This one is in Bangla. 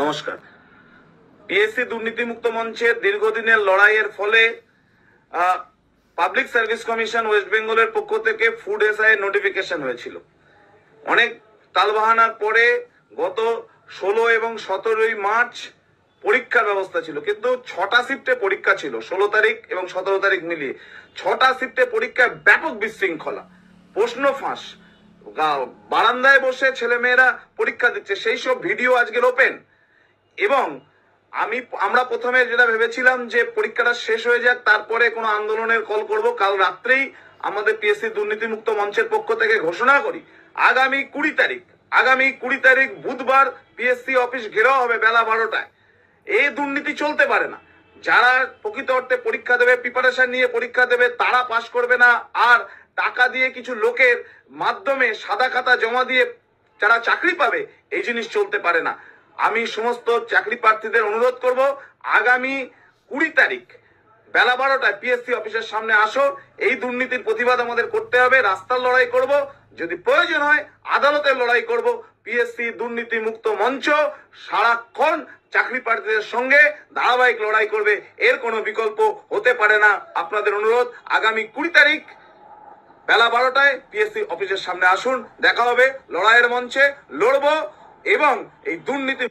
নমস্কার। পিএসসি দুর্নীতিমুক্ত মঞ্চের দীর্ঘদিনের লড়াইয়ের ফলে পাবলিক সার্ভিস কমিশন ওয়েস্ট বেঙ্গলের পক্ষ থেকে ফুড এসআই নোটিফিকেশন হয়েছিল। অনেক তালবাহানার পরে গত 16 এবং 17 মার্চ পরীক্ষার ব্যবস্থা ছিল, কিন্তু 6টা শিফটে পরীক্ষা ছিল, 16 তারিখ এবং 17 তারিখ মিলিয়ে 6টা শিফটে পরীক্ষায় ব্যাপক বিশৃঙ্খলা, প্রশ্ন ফাঁস, বারান্দায় বসে ছেলেমেয়েরা পরীক্ষা দিচ্ছে, সেই সব ভিডিও আজকের ওপেন। এবং আমরা প্রথমে যেটা ভেবেছিলাম যে পরীক্ষাটা শেষ হয়ে যাক, তারপরে কোনো আন্দোলনের কল করব। কাল রাত্রেই আমাদের পিএসসি দুর্নীতিমুক্ত মঞ্চের পক্ষ থেকে ঘোষণা করি আগামী 20 তারিখ বুধবার পিএসসি অফিস ঘেরাও হবে বেলা 12টায়। এই দুর্নীতি চলতে পারে না। যারা প্রকৃত অর্থে পরীক্ষা দেবে, প্রিপারেশন নিয়ে পরীক্ষা দেবে, তারা পাশ করবে না। আর টাকা দিয়ে কিছু লোকের মাধ্যমে সাদা খাতা জমা দিয়ে যারা চাকরি পাবে, এই জিনিস চলতে পারে না। আমি সমস্ত চাকরি প্রার্থীদের অনুরোধ করব, আগামী 20 তারিখ বেলা 12টায় পিএসসি অফিসের সামনে আসো। এই দুর্নীতির প্রতিবাদ আমাদের করতে হবে, রাস্তার লড়াই করব, যদি প্রয়োজন হয় আদালতের লড়াই করব। পিএসসি দুর্নীতি মুক্ত মঞ্চ সারাক্ষণ চাকরি প্রার্থীদের সঙ্গে ধারাবাহিক লড়াই করবে, এর কোনো বিকল্প হতে পারে না। আপনাদের অনুরোধ, আগামী 20 তারিখ বেলা 12টায় পিএসসি অফিসের সামনে আসুন, দেখা হবে, লড়াইয়ের মঞ্চে লড়বো এবং এই দুর্নীতি